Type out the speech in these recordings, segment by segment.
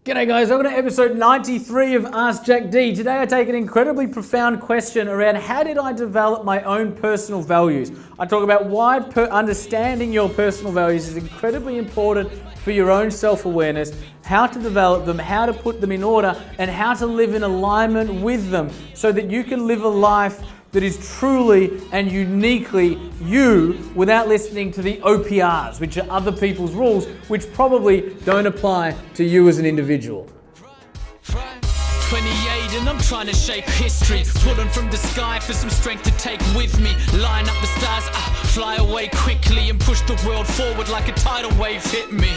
G'day guys, welcome to episode 93 of Ask Jack D. Today I take an incredibly profound question around how did I develop my own personal values. I talk about why understanding your personal values is incredibly important for your own self-awareness, how to develop them, how to put them in order, and how to live in alignment with them so that you can live a life that is truly and uniquely you without listening to the OPRs, which are other people's rules, which probably don't apply to you as an individual. 28 and I'm trying to shape history, pulling from the sky for some strength to take with me, line up the stars, fly away quickly and push the world forward like a tidal wave hit me.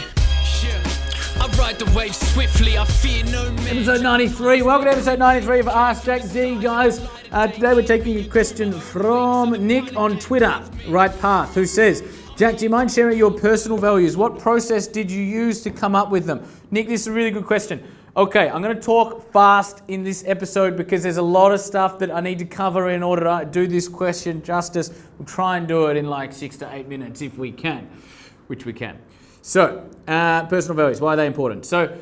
I ride the wave swiftly, I fear no man. Episode 93, welcome to episode 93 of Ask Jack D, guys. Today we're taking a question from Nick on Twitter, Right Path, who says, Jack, do you mind sharing your personal values? What process did you use to come up with them? Nick, this is a really good question. Okay, I'm going to talk fast in this episode because there's a lot of stuff that I need to cover in order to do this question justice. We'll try and do it in like 6 to 8 minutes if we can, which we can. So, personal values, why are they important? So,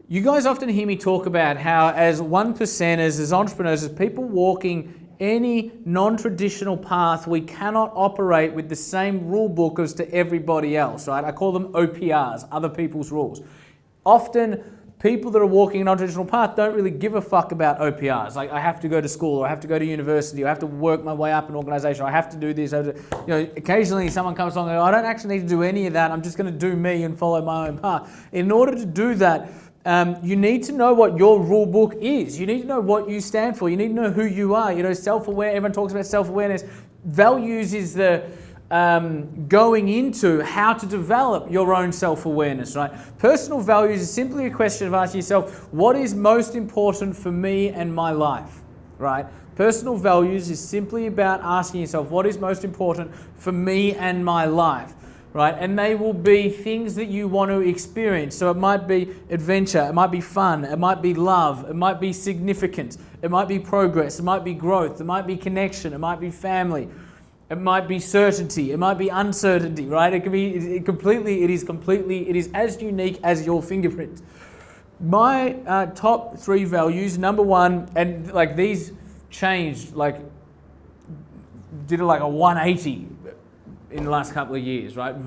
you guys often hear me talk about how as 1%ers, as entrepreneurs, as people walking any non-traditional path, we cannot operate with the same rule book as to everybody else, right? I call them OPRs, other people's rules. Often, people that are walking a non-traditional path don't really give a fuck about OPRs. Like, I have to go to school, or I have to go to university, or I have to work my way up an organization, or I have to do this. Occasionally someone comes along and goes, I don't actually need to do any of that. I'm just going to do me and follow my own path. In order to do that, you need to know what your rule book is. You need to know what you stand for. You need to know who you are. You know, self-aware, everyone talks about self-awareness. Values is the going into how to develop your own self-awareness, right? Personal values is simply a question of asking yourself, what is most important for me and my life, right? Personal values is simply about asking yourself, what is most important for me and my life, right? And they will be things that you want to experience. So it might be adventure, it might be fun, it might be love, it might be significance, it might be progress, it might be growth, it might be connection, it might be family. It might be certainty, it might be uncertainty, right? It is as unique as your fingerprint. My top 3 values, number 1, and like these changed, like did like a 180 in the last couple of years, right?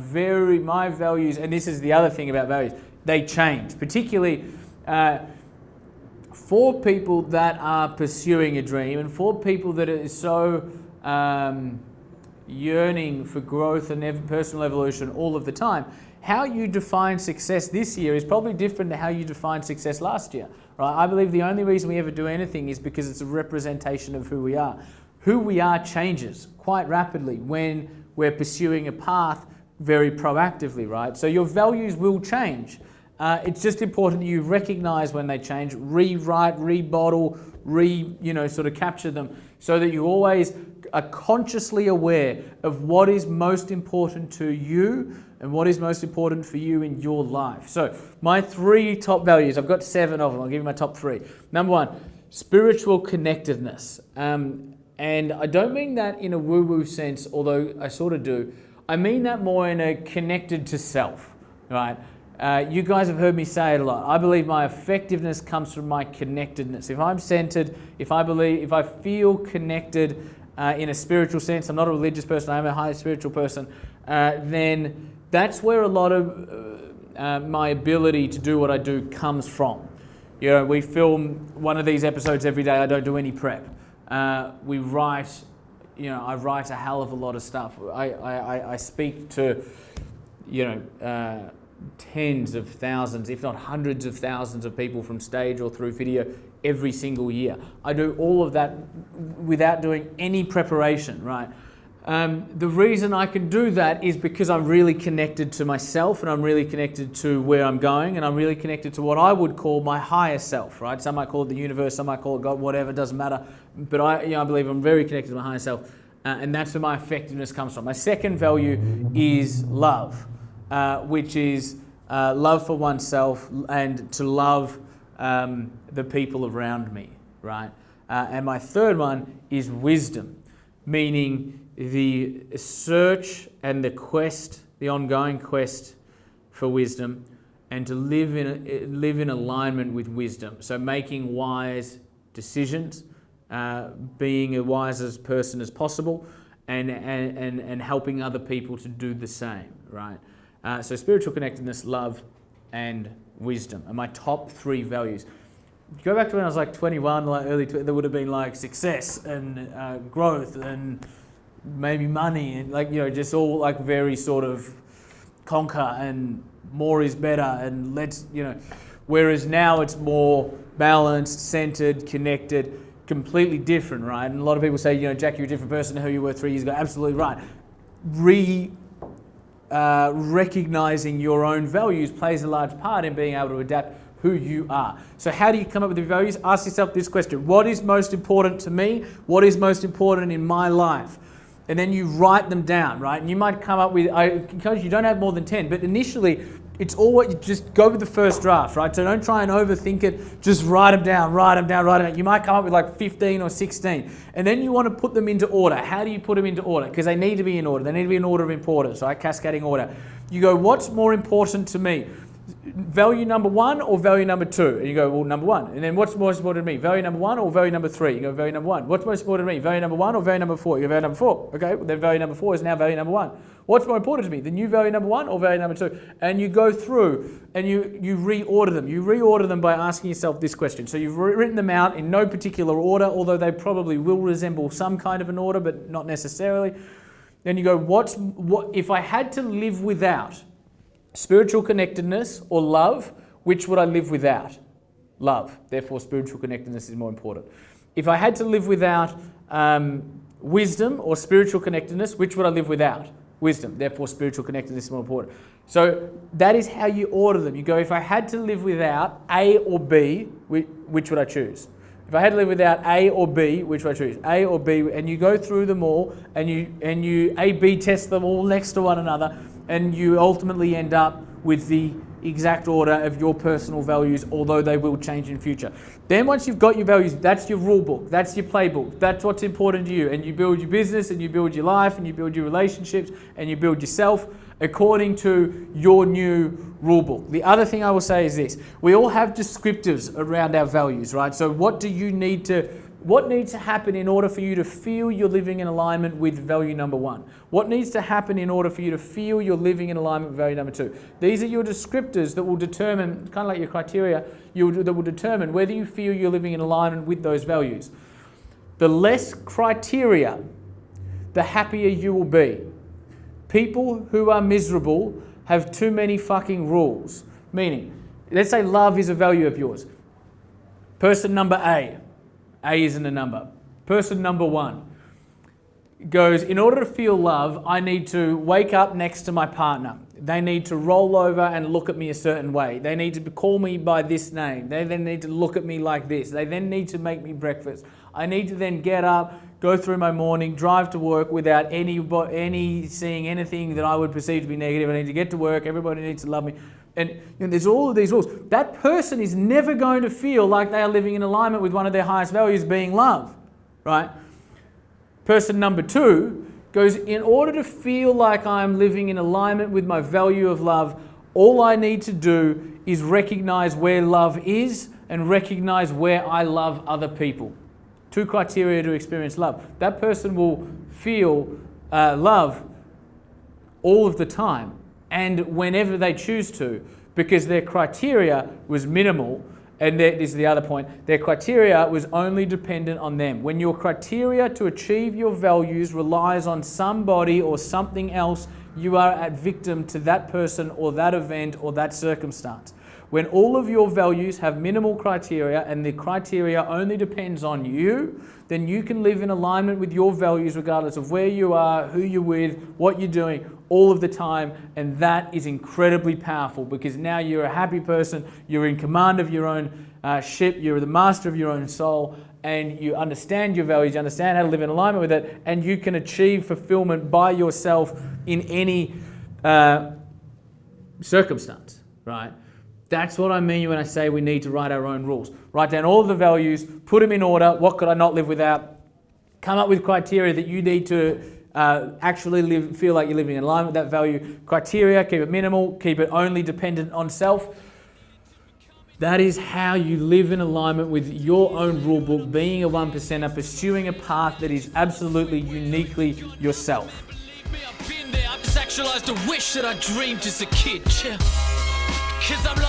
My values, and this is the other thing about values, they change, particularly for people that are pursuing a dream and for people that are so yearning for growth and personal evolution all of the time. How you define success this year is probably different to how you defined success last year, right? I believe the only reason we ever do anything is because it's a representation of who we are. Who we are changes quite rapidly when we're pursuing a path very proactively, right? So your values will change. It's just important that you recognize when they change, rewrite, rebottle, sort of capture them so that you always are consciously aware of what is most important to you and what is most important for you in your life. So my 3 top values, I've got 7 of them. I'll give you my top 3. Number 1, spiritual connectedness. And I don't mean that in a woo-woo sense, although I sort of do. I mean that more in a connected to self, right? You guys have heard me say it a lot. I believe my effectiveness comes from my connectedness. If I'm centered, if I feel connected in a spiritual sense, I'm not a religious person, I am a highly spiritual person, then that's where a lot of my ability to do what I do comes from. You know, we film one of these episodes every day. I don't do any prep. We write, I write a hell of a lot of stuff. I speak to, tens of thousands, if not hundreds of thousands of people from stage or through video every single year. I do all of that without doing any preparation, right? The reason I can do that is because I'm really connected to myself and I'm really connected to where I'm going and I'm really connected to what I would call my higher self, right? Some might call it the universe, some might call it God, whatever, doesn't matter. But I believe I'm very connected to my higher self and that's where my effectiveness comes from. My second value is love. Which is love for oneself and to love the people around me, right? And my third one is wisdom, meaning the search and the quest, the ongoing quest for wisdom and to live in alignment with wisdom. So making wise decisions, being as wise as person as possible, and helping other people to do the same, right? So spiritual connectedness, love, and wisdom are my top 3 values. Go back to when I was like 21, like early, there would have been like success and growth and maybe money and like, just all like very sort of conquer and more is better and let's, whereas now it's more balanced, centered, connected, completely different, right? And a lot of people say, Jack, you're a different person than who you were 3 years ago. Absolutely right. Recognizing your own values plays a large part in being able to adapt who you are. So how do you come up with the values? Ask yourself this question: what is most important to me? What is most important in my life? And then you write them down, right? And you might come up with, because you don't have more than 10, but initially it's always, you just go with the first draft, right? So don't try and overthink it, just write them down. You might come up with like 15 or 16. And then you want to put them into order. How do you put them into order? Because they need to be in order. They need to be in order of importance, right? Cascading order. You go, what's more important to me? Value number 1 or value number 2? And you go, well, number 1. And then what's most important to me? Value number 1 or value number 3? You go, value number 1. What's most important to me? Value number 1 or value number 4? You go, value number 4. Okay, well, then value number 4 is now value number 1. What's more important to me? The new value number 1 or value number 2? And you go through and you reorder them. You reorder them by asking yourself this question. So you've written them out in no particular order, although they probably will resemble some kind of an order, but not necessarily. Then you go, what if I had to live without spiritual connectedness or love, which would I live without? Love. Therefore, spiritual connectedness is more important. If I had to live without wisdom or spiritual connectedness, which would I live without? Wisdom. Therefore, spiritual connectedness is more important. So that is how you order them. You go, if I had to live without A or B, which would I choose? If I had to live without A or B, which would I choose? A or B, and you go through them all, and you A/B test them all next to one another, and you ultimately end up with the exact order of your personal values, although they will change in future. Then once you've got your values, that's your rule book, that's your playbook, that's what's important to you, and you build your business, and you build your life, and you build your relationships, and you build yourself according to your new rule book. The other thing I will say is this: we all have descriptors around our values, right? So what needs to happen in order for you to feel you're living in alignment with value number 1? What needs to happen in order for you to feel you're living in alignment with value number 2? These are your descriptors that will determine, kind of like your criteria, that will determine whether you feel you're living in alignment with those values. The less criteria, the happier you will be. People who are miserable have too many fucking rules. Meaning, let's say love is a value of yours. Person number A isn't a number. Person number 1 goes, in order to feel love, I need to wake up next to my partner. They need to roll over and look at me a certain way. They need to call me by this name. They then need to look at me like this. They then need to make me breakfast. I need to then get up, go through my morning, drive to work without seeing anything that I would perceive to be negative. I need to get to work. Everybody needs to love me. And there's all of these rules. That person is never going to feel like they are living in alignment with one of their highest values, being love, right? Person number 2 goes, in order to feel like I'm living in alignment with my value of love, all I need to do is recognize where love is and recognize where I love other people. 2 criteria to experience love. That person will feel love all of the time and whenever they choose to, because their criteria was minimal. And this is the other point, their criteria was only dependent on them. When your criteria to achieve your values relies on somebody or something else, you are at victim to that person or that event or that circumstance. When all of your values have minimal criteria and the criteria only depends on you, then you can live in alignment with your values regardless of where you are, who you're with, what you're doing, all of the time. And that is incredibly powerful, because now you're a happy person, you're in command of your own ship, you're the master of your own soul, and you understand your values, you understand how to live in alignment with it, and you can achieve fulfillment by yourself in any circumstance, right? That's what I mean when I say we need to write our own rules. Write down all of the values, put them in order. What could I not live without? Come up with criteria that you need to actually feel like you're living in line with that value criteria, keep it minimal, keep it only dependent on self. That is how you live in alignment with your own rule book, being a 1%er, pursuing a path that is absolutely uniquely yourself. I've been there, I've just actualized a wish that I dreamed as a kid. Cause I'm